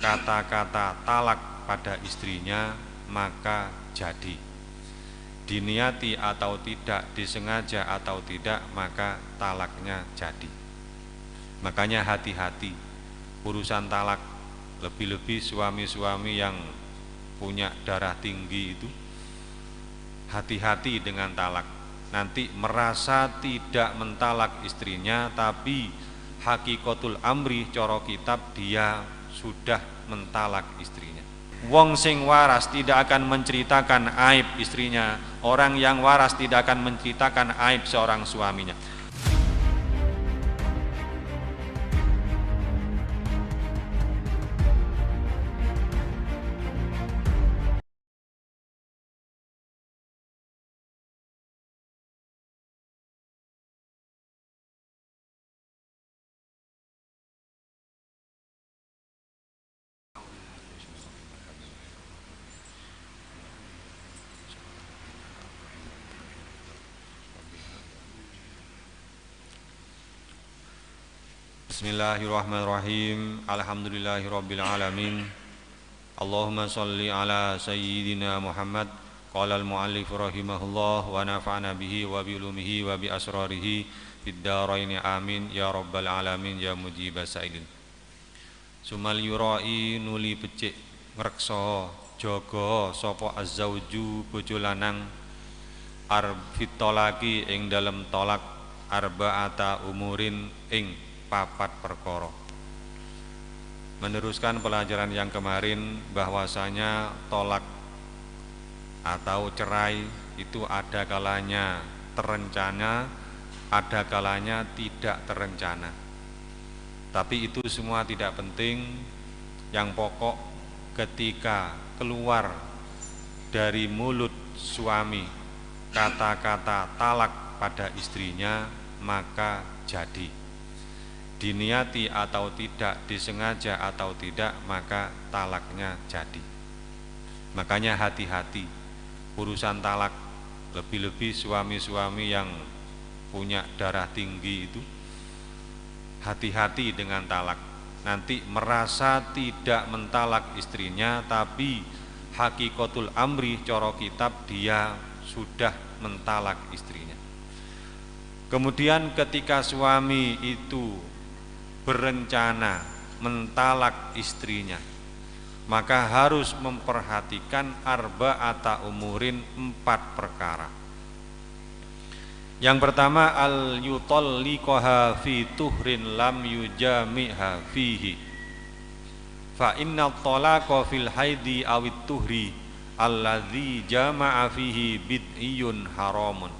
kata-kata talak pada istrinya, maka jadi. Diniati atau tidak, disengaja atau tidak, maka talaknya jadi. Makanya hati-hati urusan talak, lebih-lebih suami-suami yang punya darah tinggi itu, hati-hati dengan talak. Nanti merasa tidak mentalak istrinya, tapi hakikatul amri coro kitab dia sudah mentalak istrinya. Wong sing waras tidak akan menceritakan aib istrinya. Orang yang waras tidak akan menceritakan aib seorang suaminya. Bismillahirrahmanirrahim. Alhamdulillahirabbil alamin. Allahumma shalli ala sayyidina Muhammad. Qala al-muallif rahimahullah wa nafa'na bihi wa bi ulumihi wa bi asrarihi fid dharain amin ya rabbal alamin ya mujibas sa'ilin. Sumal yurai nuli becik ngreksa jaga sapa azzauju bojo lanang arbitolaki ing dalem tolak arba'ata umurin ing papat perkara. Meneruskan pelajaran yang kemarin bahwasanya tolak atau cerai itu ada kalanya terencana, ada kalanya tidak terencana. Tapi itu semua tidak penting. Yang pokok ketika keluar dari mulut suami kata-kata talak pada istrinya, maka jadi. Diniati atau tidak, disengaja atau tidak, maka talaknya jadi. Makanya hati-hati urusan talak, lebih-lebih suami-suami yang punya darah tinggi itu, hati-hati dengan talak. Nanti merasa tidak mentalak istrinya, tapi hakikatul amri coro kitab dia sudah mentalak istrinya. Kemudian ketika suami itu berencana mentalak istrinya, maka harus memperhatikan arba'ata umurin, 4 perkara. Yang pertama, al yutalliqaha fi tuhrin lam yujamiha fihi, fa inna talaqa fil haidi awit tuhri alladzi jama'a fihi bid'iyun haramun.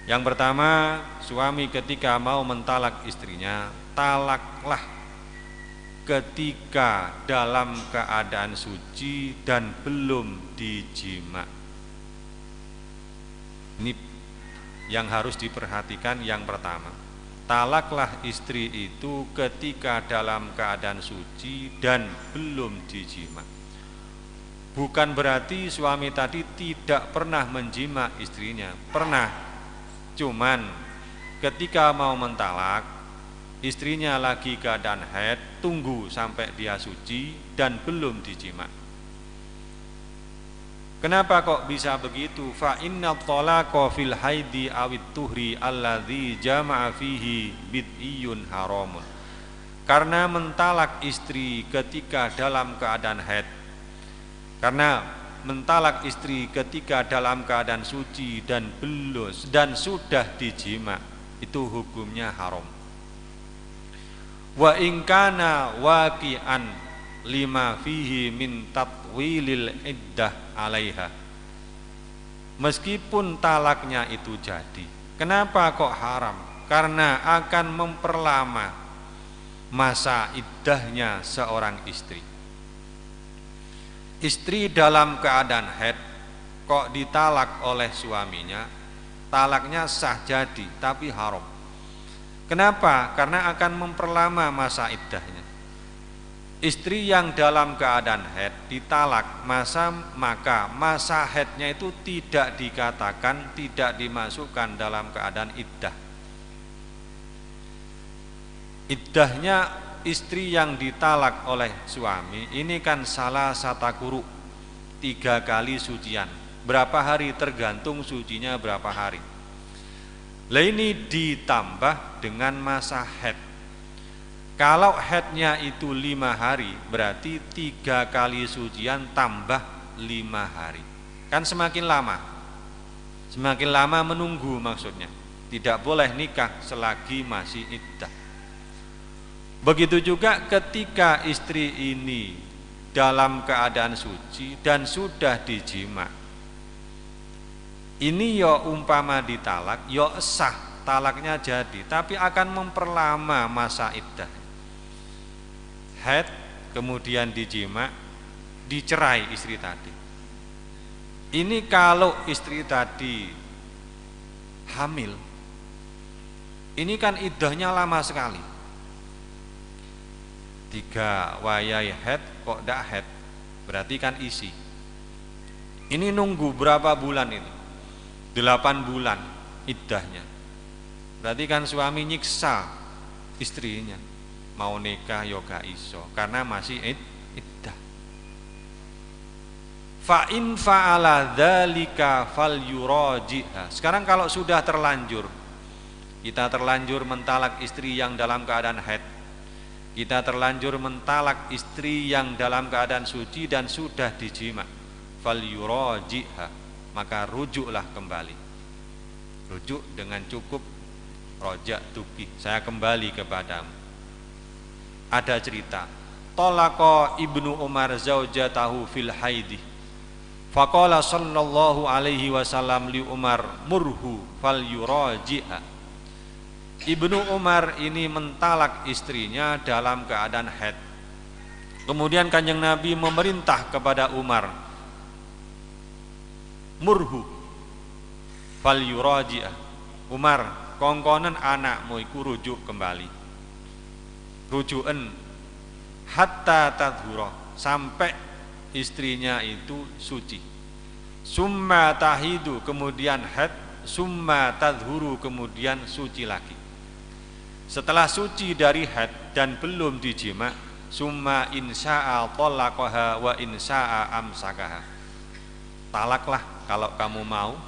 Yang pertama, suami ketika mau mentalak istrinya, talaklah ketika dalam keadaan suci dan belum dijima. Ini yang harus diperhatikan. Yang pertama, talaklah istri itu ketika dalam keadaan suci dan belum dijima. Bukan berarti suami tadi tidak pernah menjima istrinya, pernah. Cuman ketika mau mentalak, istrinya lagi keadaan haid, tunggu sampai dia suci dan belum dijima. Kenapa kok bisa begitu? Fa inna talaqa fil haidi awit tuhri alladzi jama'a fihi bid'iyun haramun. Karena mentalak istri ketika dalam keadaan haid, karena mentalak istri ketika dalam keadaan suci dan belum dan sudah dijima, itu hukumnya haram. Wa in kana waqi'an lima fihi min tatwilil iddah alaiha. Meskipun talaknya itu jadi, kenapa kok haram? Karena akan memperlama masa iddahnya seorang istri. Istri dalam keadaan haid kok ditalak oleh suaminya, talaknya sah jadi tapi haram. Kenapa? Karena akan memperlama masa iddahnya. Istri yang dalam keadaan haid ditalak, maka masa haidnya itu tidak dikatakan, tidak dimasukkan dalam keadaan iddah. Iddahnya istri yang ditalak oleh suami ini kan salah satakuru, 3 kali sucian. Berapa hari? Tergantung sucinya berapa hari. Lah ini ditambah dengan masa haid. Kalau haidnya itu 5 hari, berarti 3 kali sucian tambah 5 hari. Kan semakin lama menunggu maksudnya. Tidak boleh nikah selagi masih iddah. Begitu juga ketika istri ini dalam keadaan suci dan sudah dijima. Ini ya umpama ditalak, ya sah, talaknya jadi, tapi akan memperlama masa iddah. Haid, kemudian dijima, dicerai istri tadi. Ini kalau istri tadi hamil, ini kan iddahnya lama sekali. 3 wayai haid kok ndak haid, berarti kan isi. Ini nunggu berapa bulan ini? 8 bulan iddahnya. Berarti kan suami nyiksa istrinya, mau nikah yo gak iso karena masih iddah. Fa in fa'ala dzalika falyuraji'ha. Sekarang kalau sudah terlanjur, kita terlanjur mentalak istri yang dalam keadaan haid, kita terlanjur mentalak istri yang dalam keadaan suci dan sudah dijima, falyuraji'ha, maka rujuklah kembali. Rujuk dengan cukup rojak tuki, saya kembali kepadamu. Ada cerita, talaqa Ibnu Umar zaujatahu fil haidi, faqala sallallahu alaihi wasallam li Umar murhu falyuraji'ha. Ibnu Umar ini mentalak istrinya dalam keadaan haid. Kemudian Kanjeng Nabi memerintah kepada Umar, murhu falyuraji'ah. Umar, kongkonen anakmu iku rujuk kembali. Rujuken hatta tadhura, sampai istrinya itu suci. Summa tahidu, kemudian haid, summa tadhuru, kemudian suci lagi. Setelah suci dari haid dan belum dijima, summa insya'a talaqaha wa insya'a amsakaha. Talaklah kalau kamu mau,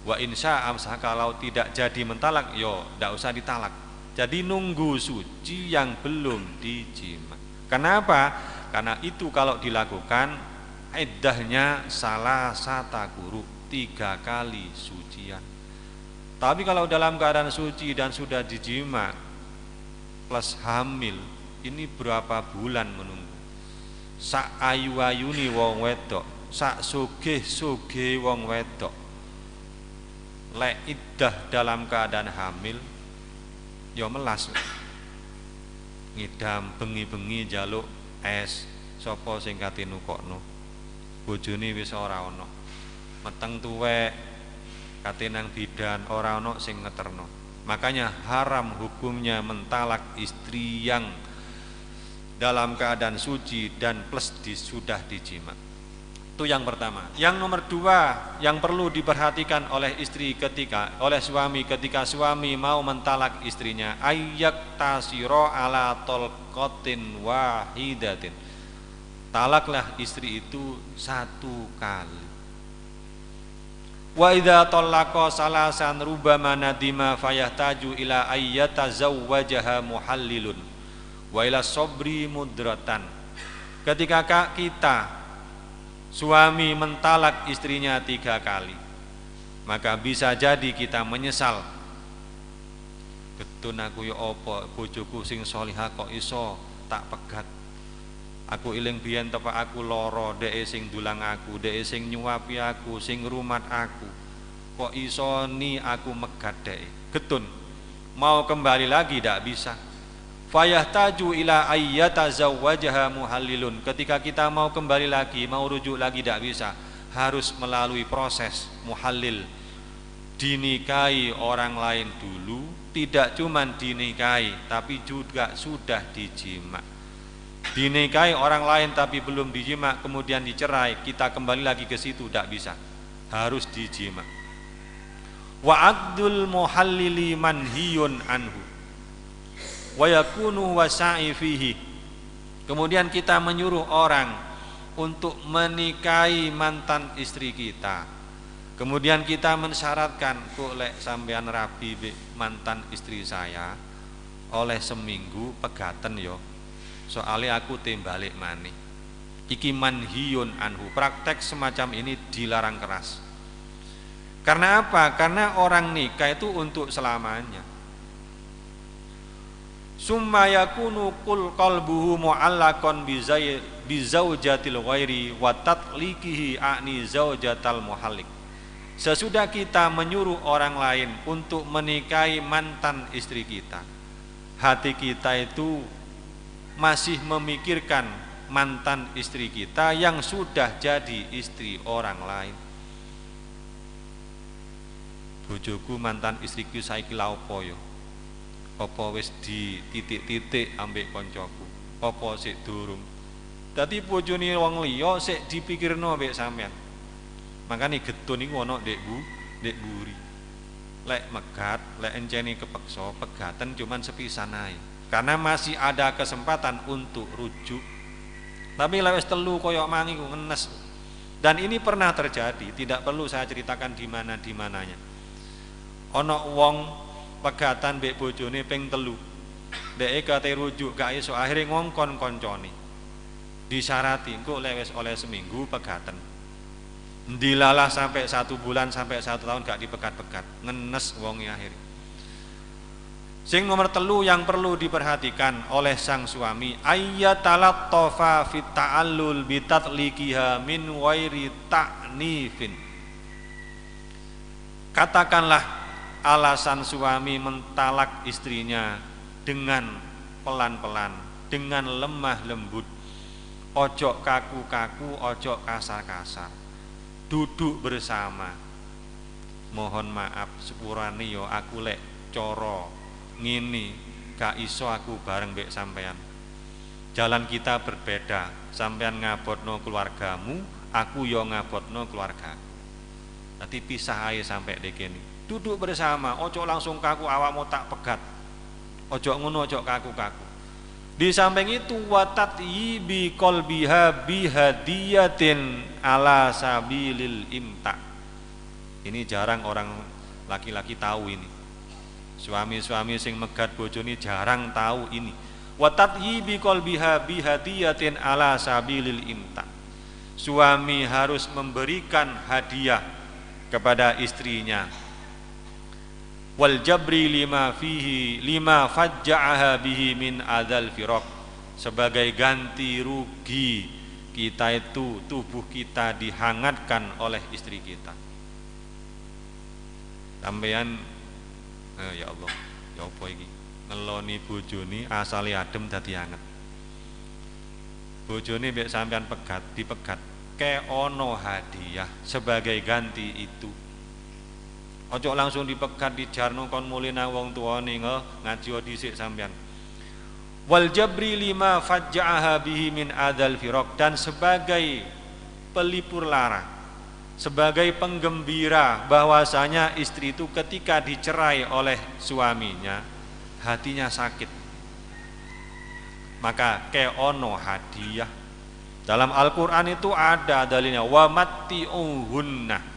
wa insya'a amsakaha, kalau tidak jadi mentalak, yo tidak usah ditalak. Jadi nunggu suci yang belum dijima. Kenapa? Karena itu kalau dilakukan iddahnya salah satakuru, 3 kali sucian. Tapi kalau dalam keadaan suci dan sudah dijima plus hamil, ini berapa bulan menunggu? Sak ayu-ayuni wong wedok, sak sugih-sugih wong wedok, lek iddah dalam keadaan hamil, ya melas. Ngidam bengi-bengi jaluk es, sapa sing kate nukokno? Bojone wis ora ana. Meteng tuwek kate nang bidan ora ana sing ngeterno. Makanya haram hukumnya mentalak istri yang dalam keadaan suci dan plus sudah dijima. Itu yang pertama. Yang nomor 2 yang perlu diperhatikan oleh suami ketika suami mau mentalak istrinya, ayyak tasiro ala tolqatin wahidatin. Talaklah istri itu 1 kali. Wa idza talaqa salasan rubama nadima fayahtaju ila ayyatazawwajaha muhallilun wa ila sabri mudratan. Ketika kita suami mentalak istrinya 3 kali, maka bisa jadi kita menyesal. Getun aku ya apa, bojoku sing sholihah kok iso tak pegat. Aku iling biyen tepak aku lara, dheke sing dulang aku, dheke sing nyuapi aku, sing ngrumat aku. Kok iso ni aku megat dheke. Getun. Mau kembali lagi ndak bisa. Fayahtaju ila ayyatazawwajaha muhallilun. Ketika kita mau kembali lagi, mau rujuk lagi ndak bisa. Harus melalui proses muhallil. Dinikahi orang lain dulu, tidak cuma dinikahi tapi juga sudah dijima. Dinikahi orang lain tapi belum dijima, kemudian dicerai, kita kembali lagi ke situ, tidak bisa, harus dijima. Wa aqdul muhallili manhiyun anhu. wa yakunu wasa'i fihi. Kemudian kita menyuruh orang untuk menikahi mantan istri kita. Kemudian kita mensyaratkan, kok lek sampean rabi mantan istri saya oleh seminggu pegaten yo. Soalnya aku tembalik maneh. Iki manhiyun anhu. Praktek semacam ini dilarang keras. Karena apa? Karena orang nikah itu untuk selamanya. Summa yakunu qalbuhu mu'allaqan bizaujatil ghairi wa tatliqihi a'ni zaujatal muhallik. Sesudah kita menyuruh orang lain untuk menikahi mantan istri kita, hati kita itu masih memikirkan mantan istri kita yang sudah jadi istri orang lain. Bojoku mantan istriku saiki lha opo yo? Apa wis di titik-titik ambek koncoku? Apa sik durung? Dadi bojone wong liya sik dipikirno ambek sampean. Makane getun iku ana ndek buri. Lek megat, lek enceni kepeksa, pegaten cuman sepisan ae. Karena masih ada kesempatan untuk rujuk. Tapi lek wis telu koyo mangi ku ngenes. Dan ini pernah terjadi, tidak perlu saya ceritakan di mananya. Ana wong pegatan mbek bojone ping 3. Deke kate rujuk gak iso, akhire ngongkon koncone. Disyarati engko lek wis oleh seminggu pegatan. Dilalah sampai 1 bulan sampai 1 tahun gak dipegat-pegat, ngenes wonge akhirnya. Sing nomor 3 yang perlu diperhatikan oleh sang suami, ayyatalattafa fit ta'allul bi tatliqiha min wairi ta'nifin. Katakanlah alasan suami mentalak istrinya dengan pelan-pelan, dengan lemah lembut, ojo kaku-kaku, ojo kasar-kasar. Duduk bersama, mohon maaf sepurane yo aku lek coro ngini gak iso aku bareng mbek sampean. Jalan kita berbeda, sampean ngabotno keluargamu, aku yo ngabotno keluarga. Nanti pisah ae sampai dekene. Duduk bersama, ojo langsung kaku awakmu tak pegat. Ojo ngono, ojo kaku-kaku. Di samping itu watatyi bi qalbiha bihadiyatin ala sabilil imta. Ini jarang orang laki-laki tahu ini. Suami-suami sing megat bojone jarang tahu ini. Watatyi bi qalbiha bihadiyatin ala sabilil imta. Suami harus memberikan hadiah kepada istrinya. Wal jabri lima fajja'aha bihi min adzal firaq, sebagai ganti rugi kita itu tubuh kita dihangatkan oleh istri kita. Sampeyan ya Allah, ya apa iki? Ngeloni bojone asale adem dadi anget. Bojone mbek sampean dipegat, ke ono hadiah sebagai ganti itu. Ojo langsung dipegat dijarno kon mulina wong tuane ngaji dhisik sampean. Wal jabri lima fajja'aha bihi min adzal firaq, dan sebagai pelipur lara, sebagai penggembira bahwasanya istri itu ketika dicerai oleh suaminya hatinya sakit. Maka keono hadiah. Dalam Al-Qur'an itu ada dalilnya, wa matti'uhunna.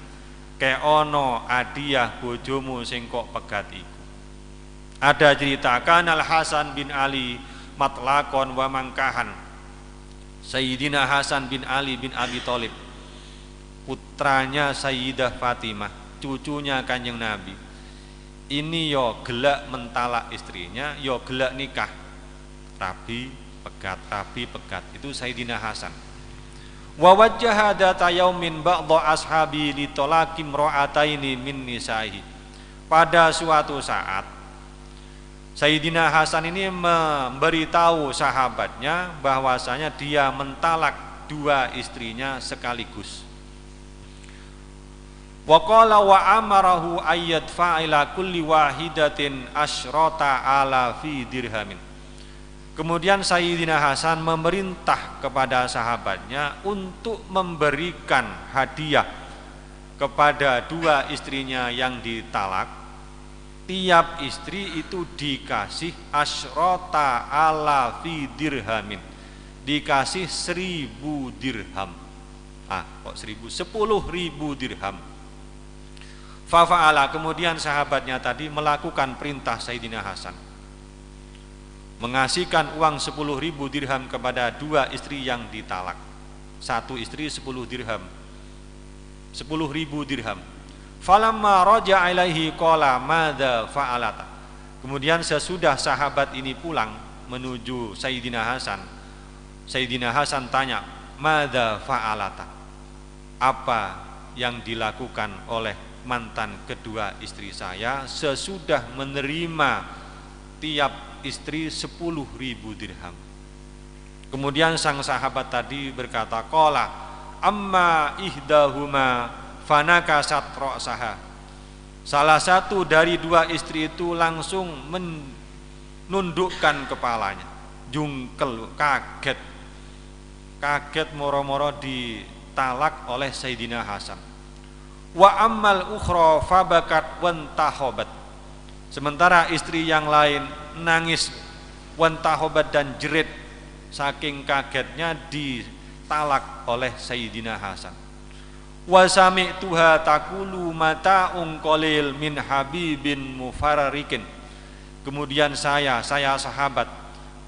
Kayak ono hadiah bojomu sing kok pegat iku. Ada cerita Al Hasan bin Ali matlakon wa mangkahan. Sayyidina Hasan bin Ali bin Abi Thalib, putranya Sayyidah Fatimah, cucunya Kanjeng Nabi. Ini yo gelak mentalak istrinya, yo gelak nikah. Rabi pegat. Itu Sayyidina Hasan. Wa wajjaha data yaumin ba'dha ashabi li talaqim ra'ataini min nisahi. Pada suatu saat Sayyidina Hasan ini memberitahu sahabatnya bahwasanya dia mentalak 2 istrinya sekaligus. Wa qala wa amarahu ayyad fa'ila kulli wahidatin asyrata ala fi dirhamin. Kemudian Sayyidina Hasan memerintah kepada sahabatnya untuk memberikan hadiah kepada 2 istrinya yang ditalak tiap istri itu dikasih asyrota alafi dirhamin, dikasih 1000 dirham. Kok 1000? 10.000 dirham. Fafa'ala, kemudian sahabatnya tadi melakukan perintah Sayyidina Hasan, mengasihkan uang 10.000 dirham kepada 2 istri yang ditalak. 1 istri 10 dirham, 10.000 dirham. Falamma raja'a ilaihi qala madza fa'alata. Kemudian sesudah sahabat ini pulang menuju Sayyidina Hasan, Sayyidina Hasan tanya, madza fa'alata, apa yang dilakukan oleh mantan kedua istri saya sesudah menerima tiap istri 10.000 dirham. Kemudian sang sahabat tadi berkata, qala amma ihdahuma fanakasat ra'saha. Salah satu dari 2 istri itu langsung menundukkan kepalanya, jungkel, kaget moro-moro ditalak oleh Sayyidina Hasan. Wa ammal ukhra fabakat wantahobat. Sementara istri yang lain nangis wantahobat dan jerit saking kagetnya ditalak oleh Sayyidina Hasan. Wa sami'tuha taqulu mata'un qalil min habibin mufarrikin. Kemudian saya sahabat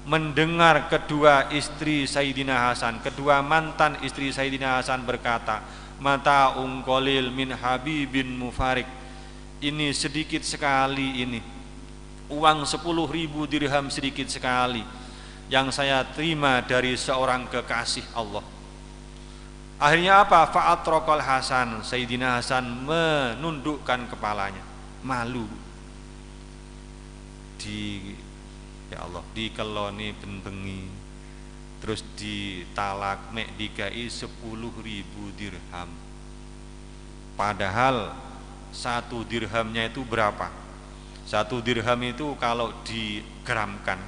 mendengar kedua istri Sayyidina Hasan, kedua mantan istri Sayyidina Hasan berkata, mata'un qalil min habibin mufarik. Ini sedikit sekali, ini uang 10.000 dirham sedikit sekali yang saya terima dari seorang kekasih Allah. Akhirnya apa? Fa'atraqal Hasan, Sayyidina Hasan menundukkan kepalanya, malu. Ya Allah, dikeloni benbengi, terus ditalak mek dikai 10.000 dirham. Padahal 1 dirhamnya itu berapa? 1 dirham itu kalau digramkan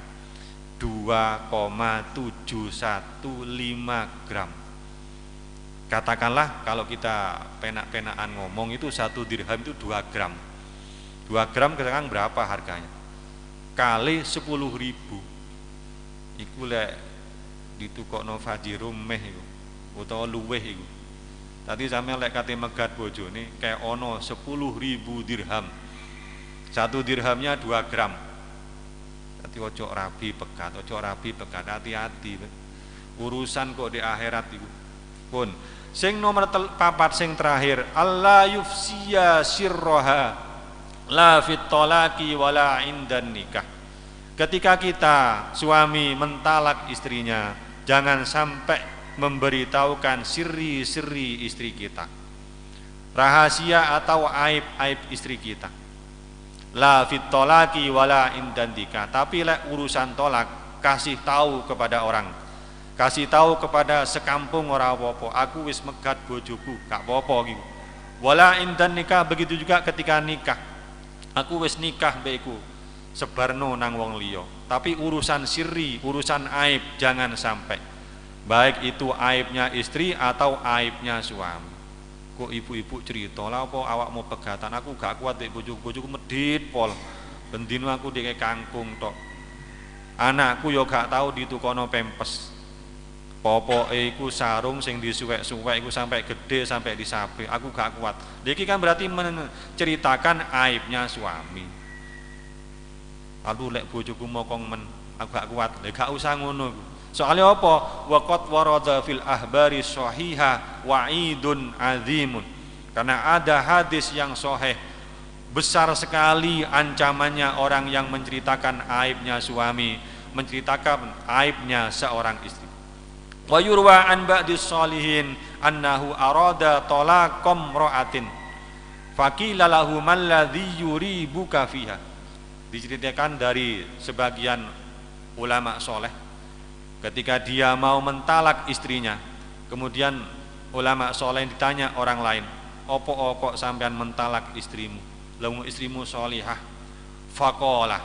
2,715 gram. Katakanlah kalau kita penak-penakan ngomong itu 1 dirham itu 2 gram. 2 gram sekarang berapa harganya? Kali 10.000. Iku lek ditukokno fajirum meh iku utawa luweh iku. Tadi sampeyan lek kate megat bojone kayak ono 10.000 dirham. 1 dirhamnya 2 gram. Dadi ojo rabi pegat, hati-hati. Urusan kok di akhirat iku. Pun sing nomor 4 sing terakhir, Allah yufsiya sirroha la fit talaqi wala indan nikah. Ketika kita suami mentalak istrinya, jangan sampai memberitahukan siri-siri istri kita, rahasia atau aib-aib istri kita. La fit talaqi wala indan nikah. Tapi lek urusan tolak kasih tahu kepada orang, kasih tahu kepada sekampung ora apa-apa, aku wis megat bojoku, gak apa-apa gitu. Wala indan nikah, begitu juga ketika nikah, aku wis nikah mbekku, sebarno nang wong liya. Tapi urusan siri, urusan aib jangan sampai, baik itu aibnya istri atau aibnya suami. Kok ibu-ibu cerita lah apa awakmu pegatan, aku gak kuat dek bojoku medhit pol, bendino aku dek kangkung tok, anakku yo gak tahu ditukono pempes, popoke iku sarung sing disuwek-suwek iku sampai gede sampai disabe, aku gak kuat. Iki kan berarti menceritakan aibnya suami. Aduh lek bojoku mokong men, aku gak kuat. Lek gak usah ngono. Soalnya apa? Waqat warada fil ahbari sahiha wa'idun azimun. Karena ada hadis yang sahih besar sekali ancamannya orang yang menceritakan aibnya suami, menceritakan aibnya seorang istri. Wa yurwa an ba'dis sholihin annahu arada talaqam ra'atin faqila lahu mal ladzi yuribuka fiha. Diceritakan dari sebagian ulama soleh, ketika dia mau mentalak istrinya, kemudian ulama soleh ditanya orang lain, opo kok sampean mentalak istrimu, lalu istrimu solihah. Faqala,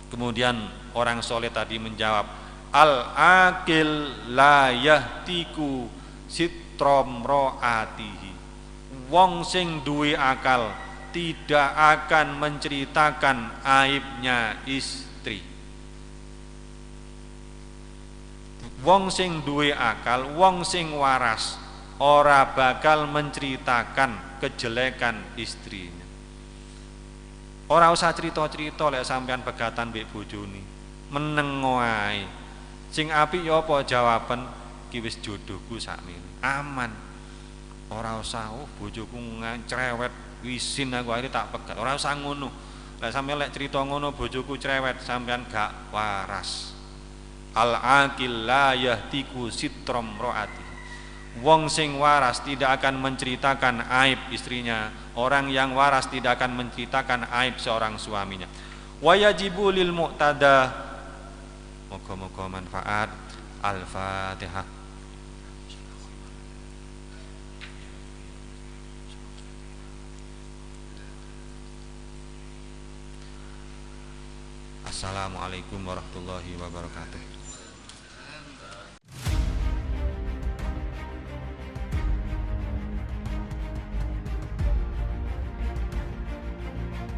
kemudian orang soleh tadi menjawab, al-akil la yahtiku sitrom ro'atihi. Wong sing duwe akal tidak akan menceritakan aibnya istri. Wong sing duwe akal, wong sing waras ora bakal menceritakan kejelekan istrinya. Ora usah cerita-cerita lek sampean pegatan mbek bojone. Meneng wae. Sing apik ya apa jawaban ki wis jodohku sakmene. Aman. Ora usah bojoku cerewet wisin aku akhirnya tak pegat. Ora usah ngono. Lek sampean lek cerita ngono bojoku cerewet sampean gak waras. Al-aqil la yahtiku sitram ro'ati. Wong sing waras tidak akan menceritakan aib istrinya. Orang yang waras tidak akan menceritakan aib seorang suaminya. Wa yajibu lil muqtada. Moga-moga manfaat. Al-Fatihah. Assalamualaikum warahmatullahi wabarakatuh.